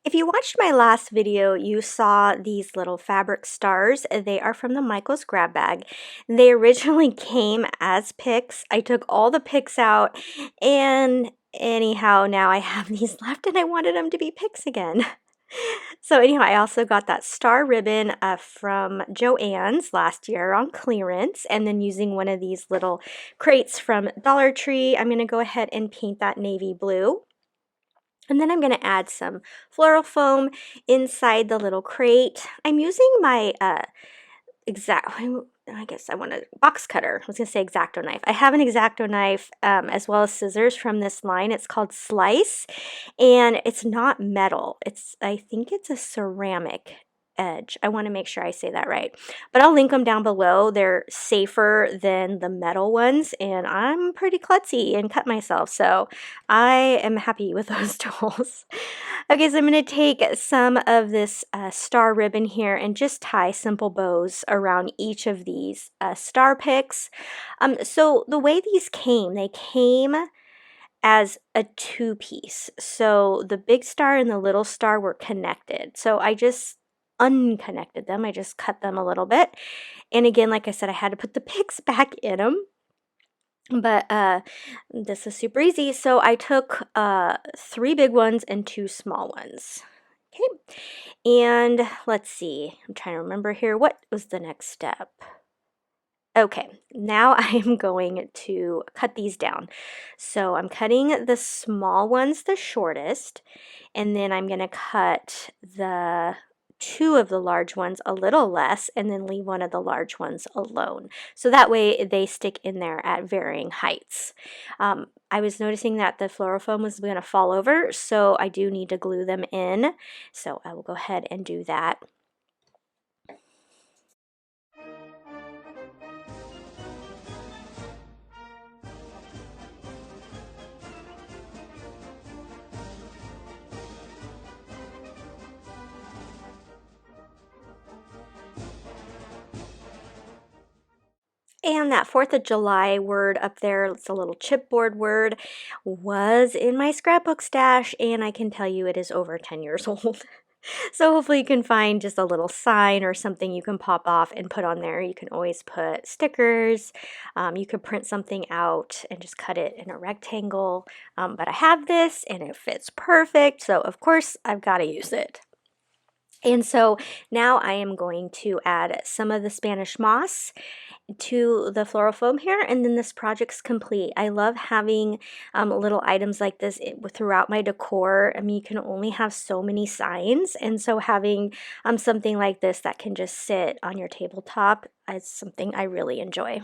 If you watched my last video, you saw these little fabric stars. They are from the Michaels grab bag. They originally came as picks. I took all the picks out, and anyhow, now I have these left and I wanted them to be picks again. So anyhow, I also got that star ribbon from Joann's last year on clearance, and then using one of these little crates from Dollar Tree, I'm going to go ahead and paint that navy blue. And then I'm going to add some floral foam inside the little crate. I'm using my I guess I want a box cutter. I was going to say X-Acto knife. I have an X-Acto knife as well as scissors from this line. It's called Slice, and it's not metal. I think it's a ceramic edge. I want to make sure I say that right. But I'll link them down below. They're safer than the metal ones, and I'm pretty klutzy and cut myself, so I am happy with those tools. Okay, so I'm going to take some of this star ribbon here and just tie simple bows around each of these star picks. So the way these came, they came as a two-piece. So the big star and the little star were connected. So I just unconnected them. I just cut them a little bit. And again, like I said, I had to put the picks back in them. But this is super easy. So I took 3 big ones and 2 small ones. Okay, and let's see. I'm trying to remember here. What was the next step? Okay, now I am going to cut these down. So I'm cutting the small ones the shortest, and then I'm going to cut the 2 of the large ones a little less, and then leave one of the large ones alone. So that way they stick in there at varying heights. I was noticing that the floral foam was going to fall over, so I do need to glue them in. So I will go ahead and do that. And that 4th of July word up there, it's a little chipboard word, was in my scrapbook stash, and I can tell you it is over 10 years old. So hopefully you can find just a little sign or something you can pop off and put on there. You can always put stickers. You could print something out and just cut it in a rectangle. But I have this and it fits perfect, so of course I've got to use it. And so now I am going to add some of the Spanish moss to the floral foam here, and then this project's complete. I love having little items like this throughout my decor. I mean, you can only have so many signs, and so having something like this that can just sit on your tabletop is something I really enjoy.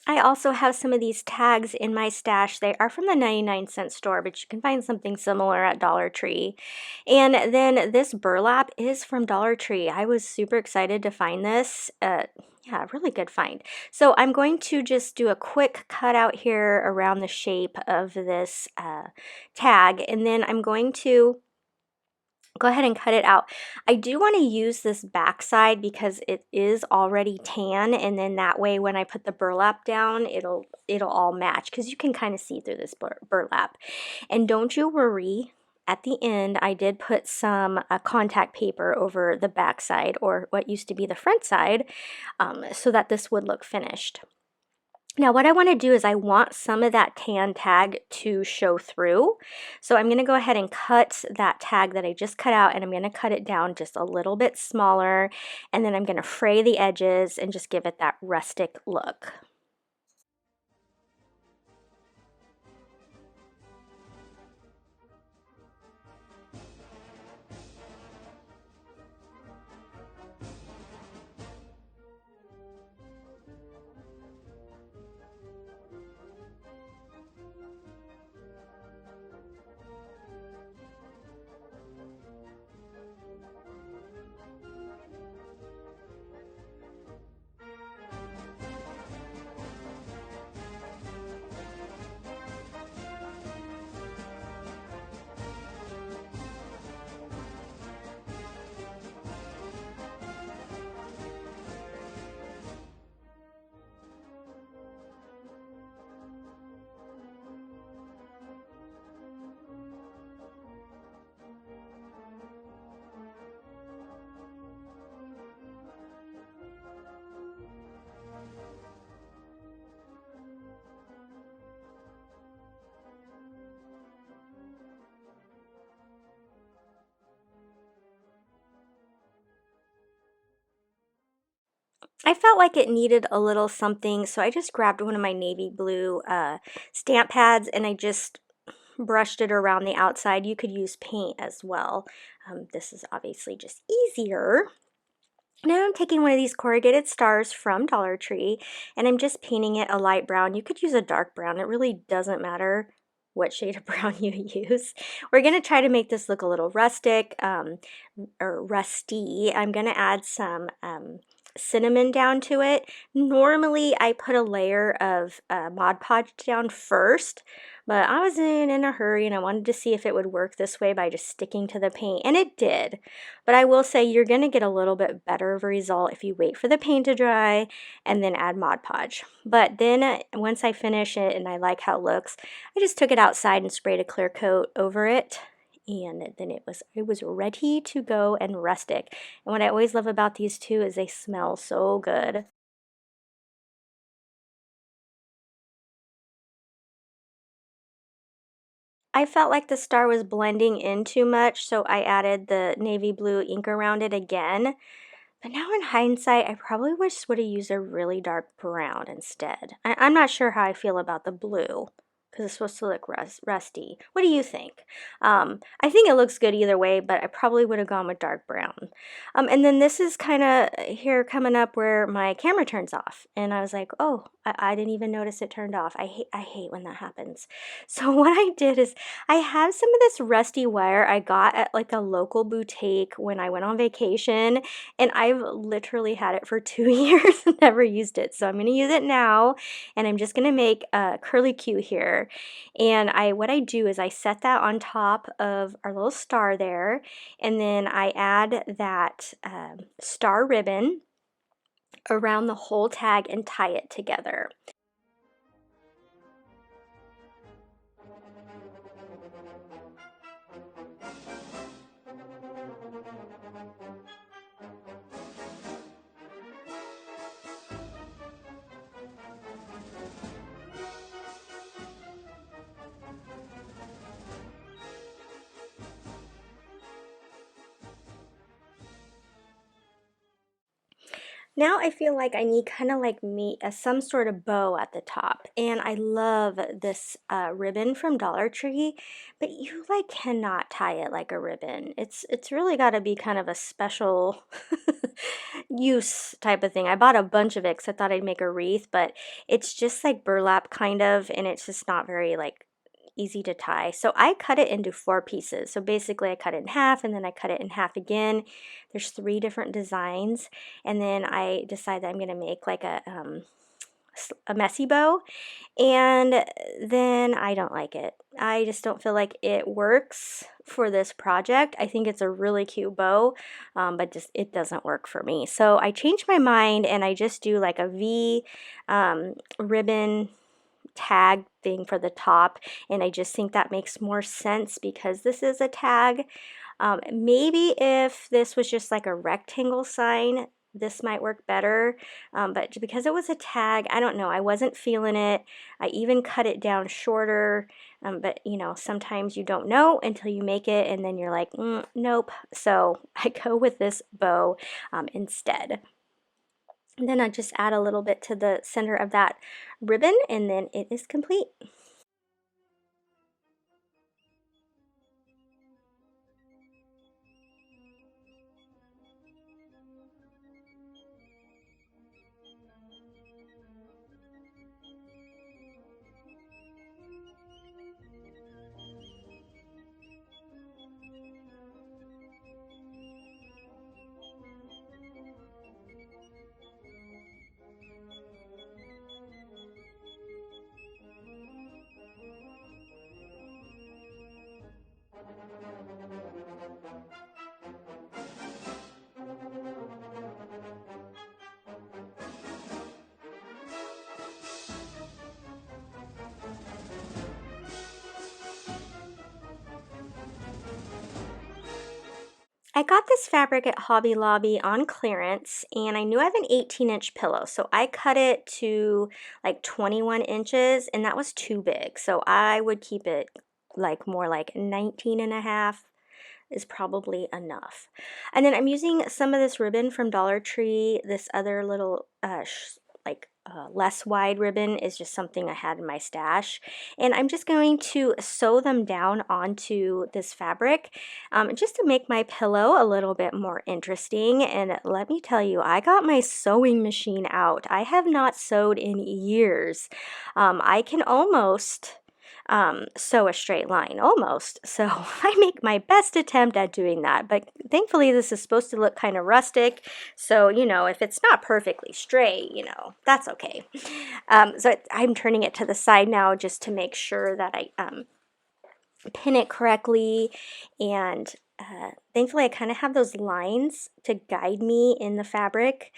I also have some of these tags in my stash. They are from the 99-cent store, but you can find something similar at Dollar Tree. And then this burlap is from Dollar Tree. I was super excited to find this. Yeah, really good find. So I'm going to just do a quick cutout here around the shape of this tag, and then I'm going to go ahead and cut it out. I do want to use this back side because it is already tan, and then that way when I put the burlap down, it'll all match, because you can kind of see through this burlap. And don't you worry, at the end I did put some contact paper over the back side, or what used to be the front side, so that this would look finished. Now what I want to do is I want some of that tan tag to show through. So I'm going to go ahead and cut that tag that I just cut out, and I'm going to cut it down just a little bit smaller, and then I'm going to fray the edges and just give it that rustic look. I felt like it needed a little something, so I just grabbed one of my navy blue stamp pads and I just brushed it around the outside. You could use paint as well. This is obviously just easier. Now I'm taking one of these corrugated stars from Dollar Tree and I'm just painting it a light brown. You could use a dark brown. It really doesn't matter what shade of brown you use. We're going to try to make this look a little rustic or rusty. I'm going to add some cinnamon down to it. Normally I put a layer of Mod Podge down first, but I was in a hurry and I wanted to see if it would work this way by just sticking to the paint, and it did. But I will say you're going to get a little bit better of a result if you wait for the paint to dry and then add Mod Podge. But then once I finish it and I like how it looks, I just took it outside and sprayed a clear coat over it. And then it was ready to go and rustic. And what I always love about these two is they smell so good. I felt like the star was blending in too much, so I added the navy blue ink around it again. But now in hindsight, I probably wish would have used a really dark brown instead. I'm not sure how I feel about the blue because it's supposed to look rusty. What do you think? I think it looks good either way, but I probably would have gone with dark brown. And then this is kind of here coming up where my camera turns off. And I was like, oh, I didn't even notice it turned off. I hate when that happens. So what I did is I have some of this rusty wire I got at like a local boutique when I went on vacation, and I've literally had it for 2 years and never used it. So I'm going to use it now, and I'm just going to make a curly Q here. And what I do is I set that on top of our little star there, and then I add that star ribbon around the whole tag and tie it together. Now I feel like I need kind of like some sort of bow at the top, and I love this ribbon from Dollar Tree, but you like cannot tie it like a ribbon. It's really got to be kind of a special use type of thing. I bought a bunch of it because I thought I'd make a wreath, but it's just like burlap kind of, and it's just not very like easy to tie. So I cut it into 4 pieces. So basically I cut it in half and then I cut it in half again. There's 3 different designs, and then I decide that I'm going to make like a messy bow, and then I don't like it. I just don't feel like it works for this project. I think it's a really cute bow, but just it doesn't work for me. So I changed my mind and I just do like a V ribbon tag thing for the top, and I just think that makes more sense because this is a tag. Maybe if this was just like a rectangle sign, this might work better, but because it was a tag, I don't know, I wasn't feeling it. I even cut it down shorter, but you know, sometimes you don't know until you make it and then you're like, nope. So I go with this bow instead. And then I just add a little bit to the center of that ribbon, and then it is complete. I got this fabric at Hobby Lobby on clearance, and I knew I have an 18-inch pillow, so I cut it to like 21 inches, and that was too big. So I would keep it like more like 19 and a half. is probably enough. And then I'm using some of this ribbon from Dollar Tree. This other little less wide ribbon is just something I had in my stash. And I'm just going to sew them down onto this fabric just to make my pillow a little bit more interesting. And let me tell you, I got my sewing machine out. I have not sewed in years. I can almost sew a straight line, almost. So I make my best attempt at doing that, but thankfully this is supposed to look kind of rustic, so you know, if it's not perfectly straight, you know, that's okay. So I'm turning it to the side now just to make sure that I pin it correctly, and thankfully I kind of have those lines to guide me in the fabric.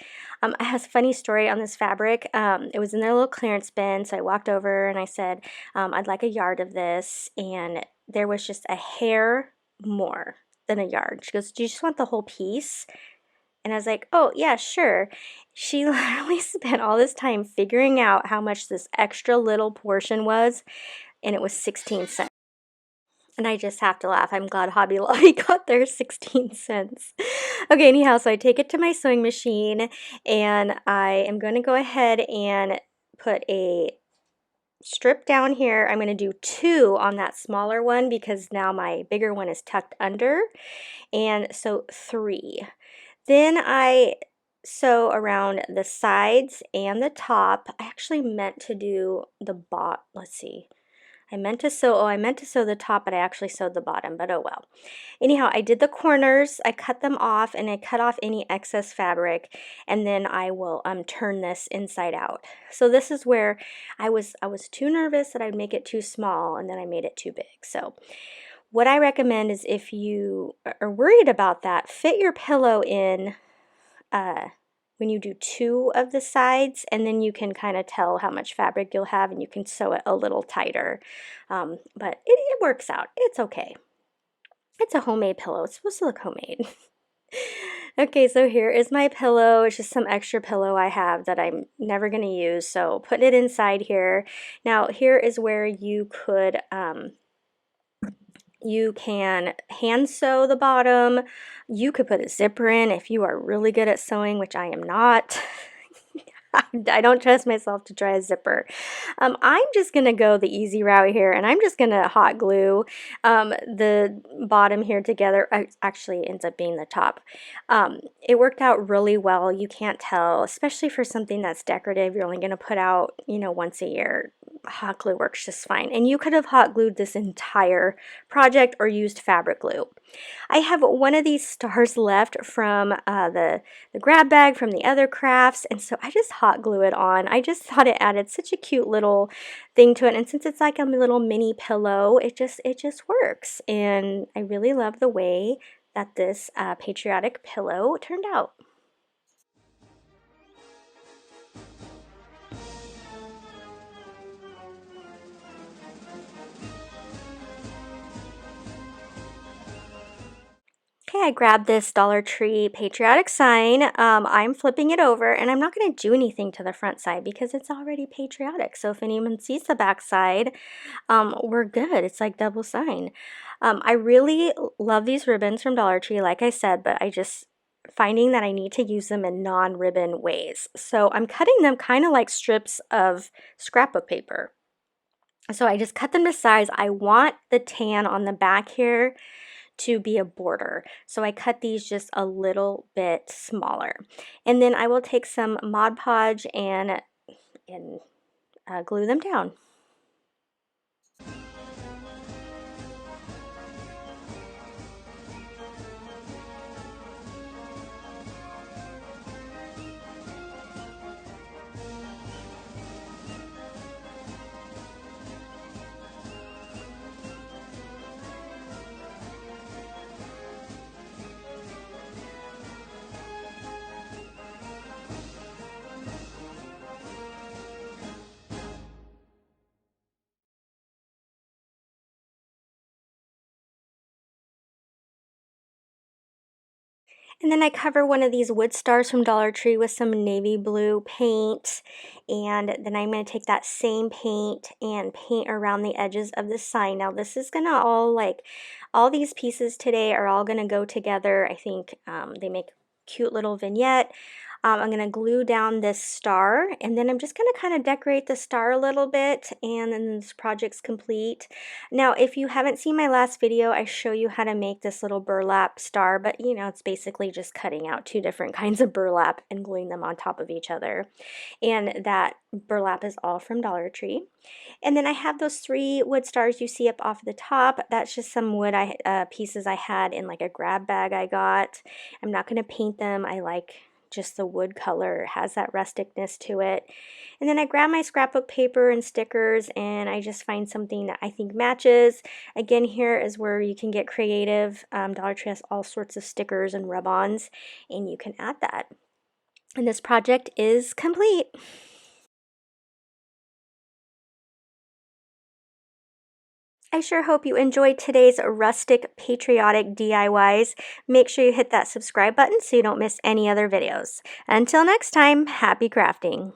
I have a funny story on this fabric. It was in their little clearance bin, so I walked over and I said, I'd like a yard of this, and there was just a hair more than a yard. She goes, do you just want the whole piece? And I was like, oh yeah, sure. She literally spent all this time figuring out how much this extra little portion was, and it was 16 cents. And I just have to laugh. I'm glad Hobby Lobby got their 16 cents. Okay, anyhow, so I take it to my sewing machine, and I am going to go ahead and put a strip down here. I'm going to do 2 on that smaller one because now my bigger one is tucked under, and so 3. Then I sew around the sides and the top. I actually meant to do the bottom. Let's see. I meant to sew the top, but I actually sewed the bottom, but oh well. Anyhow, I did the corners, I cut them off, and I cut off any excess fabric, and then I will turn this inside out. So this is where I was too nervous that I'd make it too small, and then I made it too big. So what I recommend is, if you are worried about that, fit your pillow in when you do 2 of the sides, and then you can kind of tell how much fabric you'll have, and you can sew it a little tighter. But it works out. It's okay. It's a homemade pillow. It's supposed to look homemade. Okay, so here is my pillow. It's just some extra pillow I have that I'm never going to use, so putting it inside here. Now here is where you could you can hand sew the bottom. You could put a zipper in if you are really good at sewing, which I am not. I don't trust myself to try a zipper. I'm just going to go the easy route here, and I'm just going to hot glue the bottom here together. Actually ends up being the top. It worked out really well. You can't tell, especially for something that's decorative. You're only going to put out, you know, once a year. Hot glue works just fine. And you could have hot glued this entire project or used fabric glue. I have one of these stars left from the grab bag from the other crafts, and so I just hot glue it on. I just thought it added such a cute little thing to it, and since it's like a little mini pillow, it just works. And I really love the way that this patriotic pillow turned out. Okay, I grabbed this Dollar Tree patriotic sign. I'm flipping it over, and I'm not going to do anything to the front side because it's already patriotic. So if anyone sees the back side, we're good. It's like double sign. I really love these ribbons from Dollar Tree, like I said, but I just finding that I need to use them in non-ribbon ways. So I'm cutting them kind of like strips of scrapbook paper. So I just cut them to size. I want the tan on the back here to be a border. So I cut these just a little bit smaller. And then I will take some Mod Podge and glue them down. And then I cover one of these wood stars from Dollar Tree with some navy blue paint. And then I'm going to take that same paint and paint around the edges of the sign. Now this is going to all these pieces today are all going to go together. I think they make a cute little vignette. I'm going to glue down this star, and then I'm just going to kind of decorate the star a little bit, and then this project's complete. Now, if you haven't seen my last video, I show you how to make this little burlap star, but you know, it's basically just cutting out two different kinds of burlap and gluing them on top of each other. And that burlap is all from Dollar Tree. And then I have those 3 wood stars you see up off the top. That's just some wood pieces I had in like a grab bag I got. I'm not going to paint them. I like just the wood color. It has that rusticness to it. And then I grab my scrapbook paper and stickers, and I just find something that I think matches. Again, here is where you can get creative. Dollar Tree has all sorts of stickers and rub-ons, and you can add that. And this project is complete. I sure hope you enjoyed today's rustic patriotic DIYs. Make sure you hit that subscribe button so you don't miss any other videos. Until next time, happy crafting!